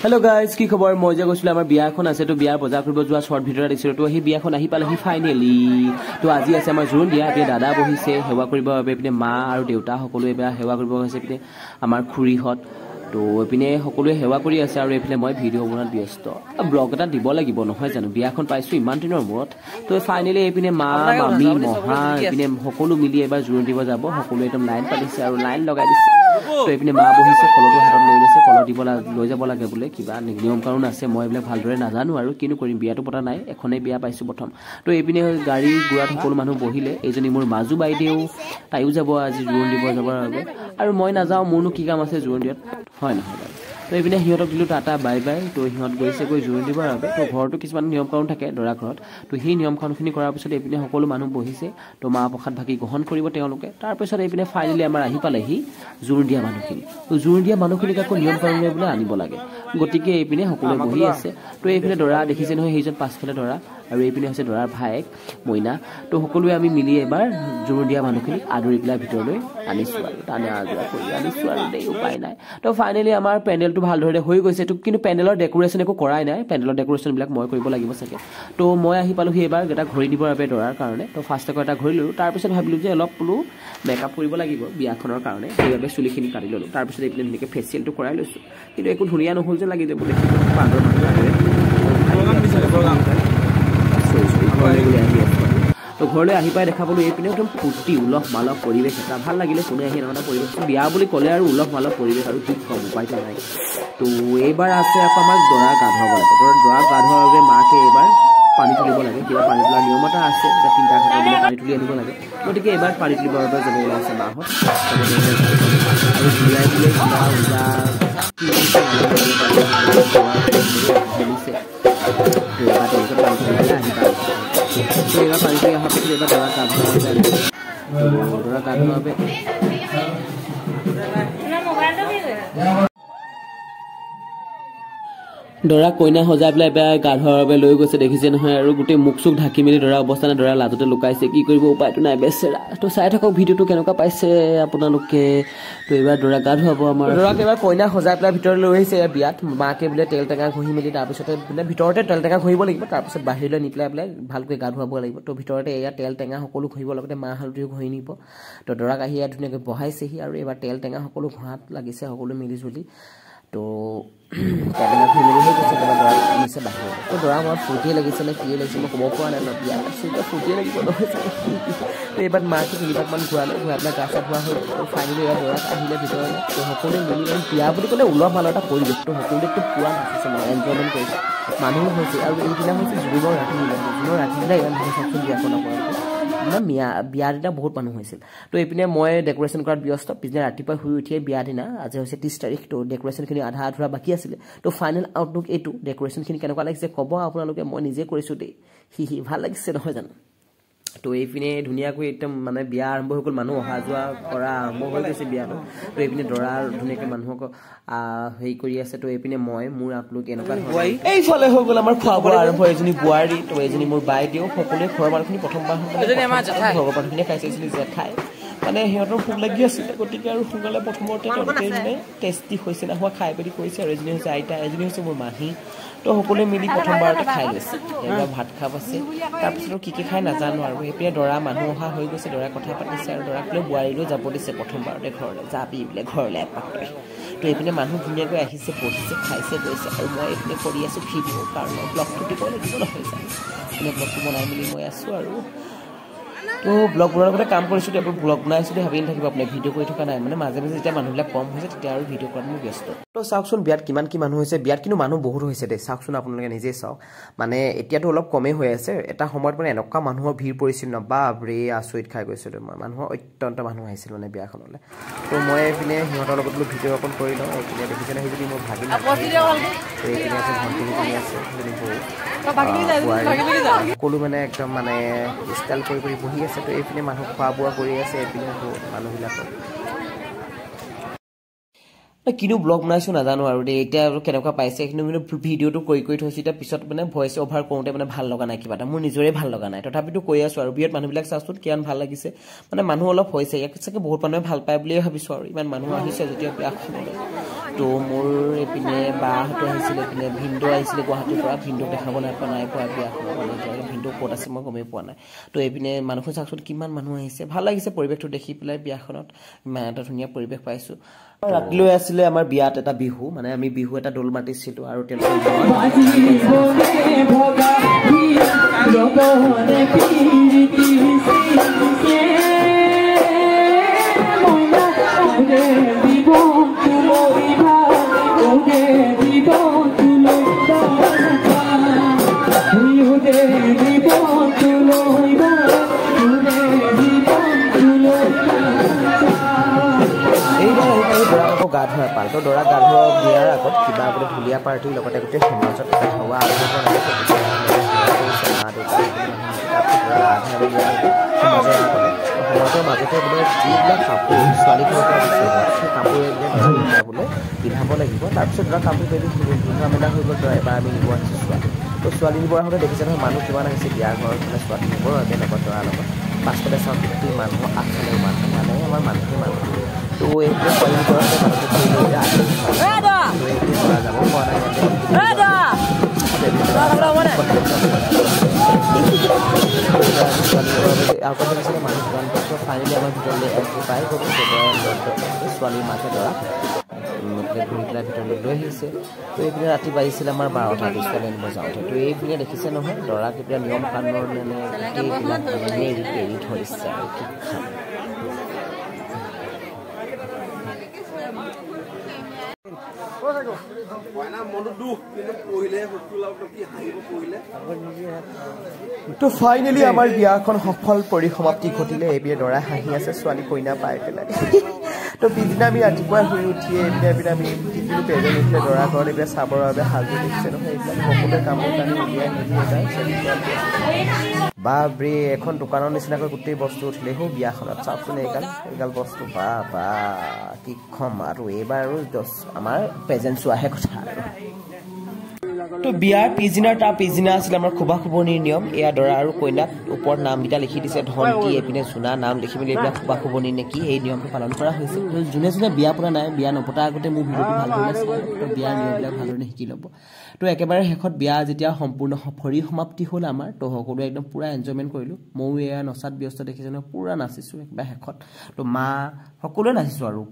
Hello guys, কি খবৰ মই যে গৈছিল আমাৰ বিয়া এখন আছে তো বিয়াৰ বজাৰ কৰিব যোৱা শৰ্ট ভিডিঅ' দিছিল তো সেই বিয়াখন আহি পালেহি ফাইনেলি তো আজি আছে আমাৰ জোৰোণ দিয়া এতিয়া দাদা বহিছে সেৱা কৰিব বাবে পিনে মা আৰু দেউতা সকলোৱে এবাৰ সেৱা কৰিব গৈছে পিনে আমাৰ খুৰীহত তো এপিনে সকলোৱে সেৱা কৰি আছে আৰু এপিনে মই ভিডিঅ' বনোৱাত ব্যস্ত ব্লগ এটা দিব লাগিব নহয় জানো বিয়াখন পাইছো ইমান দিনৰ মূৰত তো ফাইনেলি এপিনে মা মামি মহা এপিনে সকলো মিলি এবাৰ জোৰোণ দিব যাব সকলোৱে একদম লাইন পাতিছে আৰু লাইন লগাই দিছে তো এপিনে মা বহিছে কলটো হাতত লৈ লৈছে কল দিব লৈ যাব লাগে বোলে কিবা নিয়ম কানুন আছে মই এইবিলাক ভালদৰে নাজানো আৰু কিনো কৰিম বিয়াটো পতা নাই এখনেই বিয়া পাইছো প্ৰথম তো এইপিনে গাড়ী গুৰাত সকলো মানুহ বহিলে এইজনী মোৰ মাজু বাইদেউ তাইও যাব আজি জোৰোণ দিব যাবৰ বাবে আৰু মই নাযাওঁ মোৰনো কি কাম আছে জোৰোণ দিয়াত হয় নহয় তো এইপিনে সিহঁতক দিলোঁ টাটা বাই বাই তো সিহঁত গৈছে গৈ জোৰোণ দিবৰ বাবে তো ঘৰতো কিছুমান নিয়ম কানুন থাকে দৰা ঘৰত তো সেই নিয়ম কানুনখিনি কৰাৰ পিছত এইপিনে সকলো মানুহ বহিছে তো মাহ প্ৰসাদ ভাগি গ্ৰহণ কৰিব তেওঁলোকে তাৰপিছত এইপিনে ফাইনেলি আমাৰ আহি পালেহি জোৰোণ দিয়া মানুহখিনি তো জোৰোণ দিয়া মানুহখিনিক আকৌ নিয়ম কানুনে বোলে আনিব লাগে গতিকে এইপিনে সকলোৱে বহি আছে তো এইপিনে দৰা দেখিছে নহয় সেইজন পাছফালে দৰা আৰু এইপিনে হৈছে দৰাৰ ভায়েক মইনা তো সকলোৱে আমি মিলি এবাৰ জোৰোণ দিয়া মানুহখিনিক আদৰি পেলাই ভিতৰলৈ আনিছোঁ আৰু টানে আজৰা কৰি আনিছোঁ আৰু দেই উপায় নাই তো ফাইনেলি আমাৰ পেণ্ডেলটো ভালদৰে হৈ গৈছে তো কিন্তু পেণ্ডেলৰ ডেকোৰেশ্যন একো কৰাই নাই পেণ্ডেলৰ ডেকোৰেশ্যনবিলাক মই কৰিব লাগিব চাগে তো মই আহি পালোহি এইবাৰ এটা ঘড়ী দিবৰ বাবে দৰাৰ কাৰণে তো ফাৰ্ষ্ট আকৌ এটা ঘড়ী ল'লোঁ তাৰপিছত ভাবিলোঁ যে অলপ বোলো মেকআপ কৰিব লাগিব বিয়াখনৰ কাৰণে সেইবাবে চুলিখিনি কাটি ল'লোঁ তাৰপিছত এইপিনে ধুনীয়াকৈ ফেচিয়েলটো কৰাই লৈছোঁ কিন্তু একো ধুনীয়া নহ'ল যে লাগি যাব বোলে বান্দৰ তো ঘৰলৈ আহি পাই দেখা পালোঁ এইপিনে একদম ফূৰ্তি উলহ মালহ পৰিৱেশ এটা ভাল লাগিলে কোনে আহি এনেকুৱা পৰিৱেশ বিয়া বুলি ক'লে আৰু উলহ মালহ পৰিৱেশ আৰু কি ক'ম উপায়টো নাই তো এইবাৰ আছে আকৌ আমাৰ দৰা গা ধুৱাব লাগে দৰা গা ধোৱাৰ বাবে মাকে এইবাৰ পানী তুলিব লাগে কিবা পানী তোলাৰ নিয়ম এটা আছে এতিয়া তিনিটা ঘাটৰ বোলে পানী তুলি আনিব লাগে গতিকে এইবাৰ পানী তুলিবৰ বাবে যাব ওলাইছে মাহঁত আৰু ঘূৰাই দিলে কিবা উজা এইবাৰ পানী তুলি অহাৰ পিছত এইবাৰ দৰা গা ধোৱা দৰা গা ধোৱাৰ বাবে দৰা কইনা সজাই পেলাই বেয়া গা ধোৱাৰ বাবে লৈ গৈছে দেখিছে নহয় আৰু গোটেই মুখ চুখ ঢাকি মেলি দৰা অৱস্থা নাই দৰা লাজতে লুকাইছে কি কৰিব উপায়টো নাই বেচেৰা তো চাই থাকক ভিডিঅ'টো কেনেকুৱা পাইছে আপোনালোকে তো এইবাৰ দৰা গা ধুৱাব আমাৰ দৰাক এইবাৰ কইনা সজাই পেলাই ভিতৰলৈ লৈ আহিছে বিয়াত মাকে বোলে তেল টেঙা ঘঁহি মেলি তাৰপিছতে বোলে ভিতৰতে তেল টেঙা ঘঁহিব লাগিব তাৰপিছত বাহিৰলৈ নি পেলাই ভালকৈ গা ধুৱাব লাগিব তো ভিতৰতে এয়া তেল টেঙা সকলো ঘঁহিব লগতে মাহ হালধিও ঘঁহি নিব তো দৰাক আহি ইয়াত ধুনীয়াকৈ বহাইছেহি আৰু এইবাৰ তেল টেঙা সকলো ঘঁহাত লাগিছে সকলো মিলি জুলি তো টেঙা ঘঁহি মেলি হৈ গৈছে দৰা নিছে বাহিৰত তো দৰা মোৰ ফূৰ্তিয়ে লাগিছে নে কিয়ে লাগিছে মই ক'ব পৰা নাই ন বিয়া পাইছোঁ এতিয়া ফূৰ্তিয়ে লাগিব নহয় তো এইবাৰ মাকে তিনিবাৰমান ঘূৰাই পেলাই গা চা ধোৱা হ'ল তো ফাইনেলি এইবাৰ দৰাক আহিলে ভিতৰলৈ তো সকলোৱে মিলি মানে বিয়া বুলি ক'লে উলহ মালহ এটা পৰিৱেশ তো সকলোৱেতো পুৰা নাচিছে মানে এনজয়মেণ্ট কৰিছে মানুহ হৈছে আৰু এইদিনা হৈছে জোৰোণৰ ৰাতি জোৰোণৰ ৰাতিদিনা ইমান ভাল চাওকচোন বিয়াখন আপোনালোকে মানে বিয়াৰ দিনা বহুত মানুহ হৈছিল তো এইপিনে মই ডেকোৰেশ্যন কৰাত ব্যস্ত পিছদিনা ৰাতিপুৱা শুই উঠিয়ে বিয়া দিনা আজি হৈছে 30 তাৰিখ তো ডেকোৰেশ্যনখিনি আধা আধুৰা বাকী আছিলে তো ফাইনেল আউটলুক এইটো ডেকোৰেশ্যনখিনি কেনেকুৱা লাগিছে ক'ব আপোনালোকে মই নিজে কৰিছোঁ দেই ভাল লাগিছে নহয় জানো তো এইপিনে ধুনীয়াকৈ একদম মানে বিয়া আৰম্ভ হৈ গ'ল মানুহ অহা যোৱা কৰা আৰম্ভ হৈ গৈছে বিয়াটো তো এইপিনে দৰা ধুনীয়াকৈ মানুহক হেৰি কৰি আছে তো এইপিনে মই মোৰ আপলোক এনেকুৱা এইফালে হৈ গ'ল আমাৰ খোৱা বোৱা আৰম্ভ এজনী বোৱাৰী তো এজনী মোৰ বাইদেউ সকলোৱে ঘৰৰ মানুহখিনি প্ৰথমবাৰ ভগৱানখিনিয়ে খাইছে এজনী জেঠাই মানে সিহঁতৰ ভোক লাগি আছিলে গতিকে আৰু সোনকালে প্ৰথমতে তেওঁলোকে টেষ্টি হৈছে না হোৱা খাই পেলি কৰিছে আৰু এজনী হৈছে আইতা এজনী হৈছে মোৰ মাহী তো সকলোৱে মিলি প্ৰথমবাৰতে খাই লৈছে এইবাৰ ভাত খাব আছে তাৰপিছত কি খাই নাজানো আৰু এইপিনে দৰা মানুহ অহা হৈ গৈছে দৰা কথা পাতিছে আৰু দৰাক লৈ বোৱাৰীলৈ যাব দিছে প্ৰথমবাৰতে ঘৰলৈ যাবি বোলে ঘৰলৈ এপাক তো এইপিনে মানুহ ধুনীয়াকৈ আহিছে বহিছে খাইছে গৈছে আৰু মই এইপিনে কৰি আছোঁ ভিডিঅ' কাৰণে ব্লগটো দিব লাগিব নহয় জানো মানে ব্লগটো বনাই মেলি মই আছোঁ আৰু তো ব্লগ বনোৱাৰ লগতে কাম কৰিছোঁ এতিয়া ব্লগ বনাইছোঁ ভাবি নাথাকিব আপুনি ভিডিঅ' কৰি থকা নাই মানে মাজে মাজে যেতিয়া মানুহবিলাক কম হৈছে তেতিয়া আৰু ভিডিঅ' কৰাত মই ব্যস্ত তো চাওকচোন বিয়াত কিমান কি মানুহ হৈছে বিয়াত কিন্তু মানুহ বহুত হৈছে দেই চাওকচোন আপোনালোকে নিজেই চাওক মানে এতিয়াতো অলপ কমেই হৈ আছে এটা সময়ত মানে এনেকুৱা মানুহৰ ভিৰ পৰিছিল ন বাপৰে আচৰিত খাই গৈছিলোঁ মই মানুহৰ অত্যন্ত মানুহ আহিছিল মানে বিয়াখনলৈ তো মই এইপিনে সিহঁতৰ লগত বোলো ভিডিঅ' অকণ কৰি লওঁ এইপিনে দেখিছে নহয় যদি মোৰ ভাগিন এইপিনে আছে ভণ্টি আছে সকলো মানে একদম মানে ষ্টাইল কৰি বহি আছে তো এইপিনে মানুহ খোৱা বোৱা কৰি আছে এইপিনে মানুহবিলাকৰ কিনো ব্লগ বনাইছোঁ নাজানো আৰু দেই এতিয়া আৰু কেনেকুৱা পাইছে কিন্তু ভিডিঅ'টো কৰি থৈছোঁ এতিয়া পিছত মানে ভইচ অভাৰ কৰোঁতে মানে ভাল লগা নাই কিবা এটা মোৰ নিজৰে ভাল লগা নাই তথাপিতো কৈ আছোঁ আৰু বিয়াত মানুহবিলাক চাওঁচোন কিমান ভাল লাগিছে মানে মানুহ অলপ হৈছে ইয়াক চাগে বহুত মানুহে ভাল পায় বুলিয়ে ভাবিছোঁ আৰু ইমান মানুহ আহিছে যেতিয়া বিয়াখনলৈ তো মোৰ এইপিনে বাহঁতো আহিছিলে, এইপিনে ভিনদেউ আহিছিলে গুৱাহাটীৰ পৰা। ভিনদেউক দেখাব নাই পোৱা বিয়াখনত, মানে ভিনদেউ ক'ত আছে মই গমেই পোৱা নাই। তো এইপিনে মানুহ চাওকচোন কিমান মানুহ আহিছে, ভাল লাগিছে পৰিৱেশটো দেখি পেলাই। বিয়াখনত ইমান এটা ধুনীয়া পৰিৱেশ পাইছোঁ। ৰাতিলৈ আছিলে আমাৰ বিয়াত এটা বিহু, মানে আমি বিহু এটা দল মাতিছিলোঁ আৰু গা ধোৱা পাল। তো দৰা গা ধোৱা বিয়াৰ আগত কিবা বোলে ঢুলীয়া পাৰ্টিৰ লগতে গোটেই সমাজত হোৱা আলোচনা মা দেউতা সমাজৰ মাজতে বোলে যিবিলাক কাপোৰ ছোৱালীখনৰ পৰা দিছে সেই কাপোৰে বোলে পিন্ধাব লাগিব। তাৰপিছত ধৰা কাপোৰ পেলি ধুমা মেলা হৈ গ'ল। ধৰা এবাৰ আমি নিব আহিছোঁ ছোৱালী। তো ছোৱালী নিবৰ আহোঁতে দেখিছে নহয় মানুহ কিমান আহিছে বিয়াৰ ঘৰত, মানে ছোৱালী নিবৰ বাবে লগত দৰাৰ লগত। পাছফালে চাওঁ গোটেই মানুহ, আগফালেও মানুহ, মানে আমাৰ মানুহটো মানুহ। তো এইটো ছোৱালী নিবৰতে মানুহটো থৈ লৈ যাব পৰা নাই। আগত দেখিছিলে মানুহ কিমান ফাইনেলি আমাৰ ভিতৰলৈ পাই গ'ল। ছোৱালীৰ মাকে দৰা ঘূৰি পেলাই ভিতৰলৈ লৈ আহিছে। তো এইপিনে ৰাতি বাজিছিলে আমাৰ 12টা ছোৱালী আনিব যাওঁতে। তো এইপিনে দেখিছে নহয় দৰাক এতিয়া নিয়ম কানুন মানে গোটেইবিলাক এৰি ধৰিছে আৰু কি খাম। তো ফাইনেলি আমাৰ বিয়াখন সফল পৰিসমাপ্তি ঘটিলে। এইপিনে দৰা হাঁহি আছে ছোৱালী কইনা পাই পেলাই। তো পিছদিনা আমি ৰাতিপুৱা শুই উঠিয়ে এইপিনে আমি যিখিনি প্ৰেজেণ্ট উঠিলে দৰা ঘৰত এইপিনে চাবৰ বাবে সাজু দেখিছে নহয়। এইবিলাক সকলোৱে কামোৰ কানি উলিয়াই মেলি বাপৰে এখন দোকানৰ নিচিনাকৈ গোটেই বস্তু উঠিলে সৌ বিয়াখনত। চাওকচোন এইগাল বস্তু বা কি ক'ম আৰু। এইবাৰ আৰু আমাৰ প্ৰেজেণ্ট চোৱাহে কথা আৰু। তো বিয়াৰ পিছদিনা আছিলে আমাৰ খোবা খোবনিৰ নিয়ম। এয়া দৰা আৰু কইনাক ওপৰত নামকেইটা লিখি দিছে, ধন্তি এইপিনে জোনা নাম লিখি মেলি এইবিলাক খোবা খোবনি নে কি এই নিয়মটো পালন কৰা হৈছে। তো যোনে বিয়া পতা নাই, বিয়া নপতাৰ আগতে মোৰ ভিডিঅ'টো ভালদৰে চাব, তো বিয়াৰ নিয়মবিলাক ভালদৰে শিকি ল'ব। তো একেবাৰে শেষত বিয়া যেতিয়া সম্পূৰ্ণ পৰিসমাপ্তি হ'ল আমাৰ, তো সকলোৱে একদম পূৰা এনজয়মেণ্ট কৰিলোঁ। ময়ো এয়া নচাত ব্যস্ত দেখিছোঁ নহয়, পূৰা নাচিছোঁ একেবাৰে শেষত। তো মা সকলোৱে নাচিছোঁ আৰু।